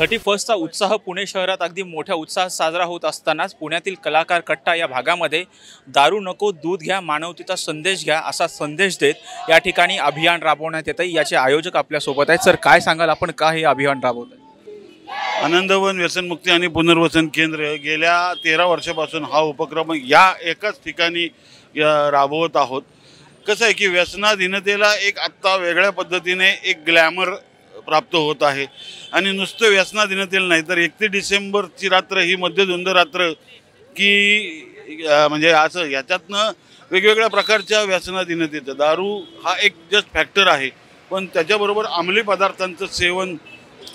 31चा उत्साह पुणे शहरात अगदी मोठ्या उत्साहात साजरा होत असतानाच पुण्यातील कलाकार कट्टा या भागामध्ये दारू नको दूध घ्या मानवतेचा संदेश घ्या असा संदेश देत या ठिकाणी अभियान राबवण्यात येतं। याचे आयोजक आपल्यासोबत आहेत। सर, काय सांगाल आपण का हे अभियान राबवताय? आनंदवन व्यसनमुक्ती आणि पुनर्वसन केंद्र गेल्या 13 वर्षापासून हा उपक्रम या एकाच ठिकाणी राबवत आहोत। कसं आहे की व्यसनाधीनतेला एक आत्ता वेगळ्या पद्धतीने एक ग्लॅमर प्राप्त होत आहे आणि नुसतं व्यसनाधीनतेला नाही तर 31 डिसेंबरची रात्र ही मध्यधुंद रात्र की म्हणजे असं याच्यातनं वेगवेगळ्या प्रकारच्या व्यसनाधीनतेचं दारू हा एक जस्ट फॅक्टर आहे, पण त्याच्याबरोबर अंमली पदार्थांचं सेवन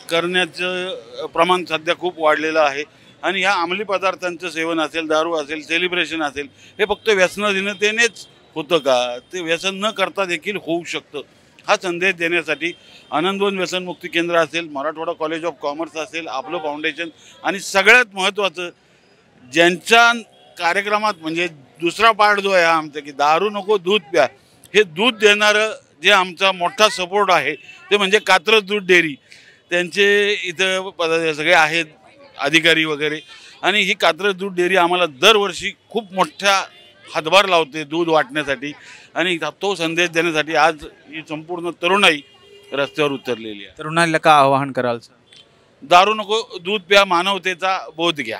करण्याचं प्रमाण सध्या खूप वाढलेलं आहे आणि ह्या अंमली पदार्थांचं सेवन असेल, दारू असेल, सेलिब्रेशन असेल, हे फक्त व्यसनाधीनतेनेच होतं का? ते व्यसन न करता देखील होऊ शकतं। हा संदेश देण्यासाठी आनंदवन व्यसनमुक्ती केंद्र असेल, मराठवाडा कॉलेज ऑफ कॉमर्स असेल, आपलं फाउंडेशन आणि सगळ्यात महत्त्वाचं ज्यांच्या कार्यक्रमात म्हणजे दुसरा पार्ट जो आहे आमचा की दारू नको दूध प्या, हे दूध देणारं जे आमचा मोठा सपोर्ट आहे ते म्हणजे कात्रज दूध डेअरी। त्यांचे इथं सगळे आहेत अधिकारी वगैरे आणि ही कात्रज दूध डेअरी आम्हाला दरवर्षी खूप मोठ्या हातभार लावते दूध वाटण्यासाठी आणि तो संदेश देण्यासाठी आज ही संपूर्ण तरुणाई रस्त्यावर उतरलेली आहे। तरुणाईला का आवाहन कराल सर? दारू नको दूध प्या मानवतेचा बोध घ्या।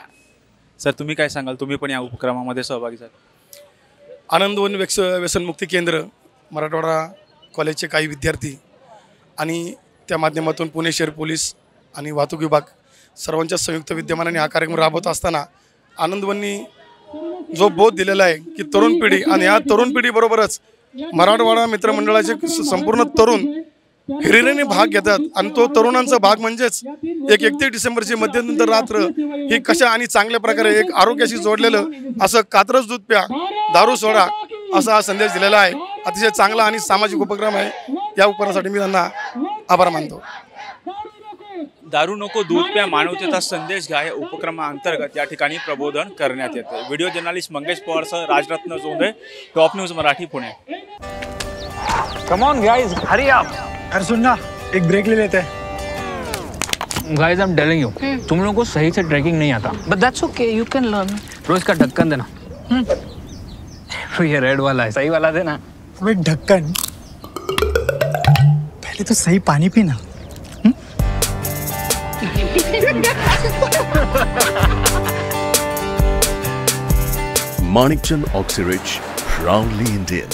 सर, तुम्ही काय सांगाल? तुम्ही पण या उपक्रमामध्ये सहभागी झाला। आनंदवन व्यसनमुक्ती केंद्र, मराठवाडा कॉलेजचे काही विद्यार्थी आणि त्या माध्यमातून पुणे शहर पोलीस आणि वाहतूक विभाग सर्वांच्या संयुक्त विद्यमानाने हा कार्यक्रम राबवत असताना आनंदवननी जो बोध दिलेला आहे की तरुण पिढी आणि या तरुण पिढीबरोबरच मराठवाडा मित्रमंडळाचे संपूर्ण तरुण हिरिरीने भाग घेतात आणि तो तरुणांचा भाग म्हणजेच एक 31 डिसेंबरची मध्यंतर रात्र ही कशा आणि चांगल्या प्रकारे एक आरोग्याशी जोडलेलं असं कात्रज दूध प्या दारू सोडा असा हा संदेश दिलेला आहे। अतिशय चांगला आणि सामाजिक उपक्रम आहे। या उपक्रमासाठी मी त्यांना आभार मानतो। दारू नको दूध प्या मानवतेचा संदेश घ्या या उपक्रमाअंतर्गत या ठिकाणी प्रबोधन करण्यात येते। व्हिडिओ जर्नलिस्ट मंगेश पवारसह Rajratna Jondhe, top news Marathi, Pune. Come on guys, hurry up. अरे सुन ना, एक ब्रेक ले लेते हैं। Guys, I am telling you, तुम लोगों को सही से ट्रैकिंग नहीं आता। But that's okay, you can learn. रोज का ढक्कन देना। ये रेड वाला है, सही वाला देना। अबे ढक्कन, पहले तो सही पानी पीना। Manikchand Oxyrich, proudly Indian.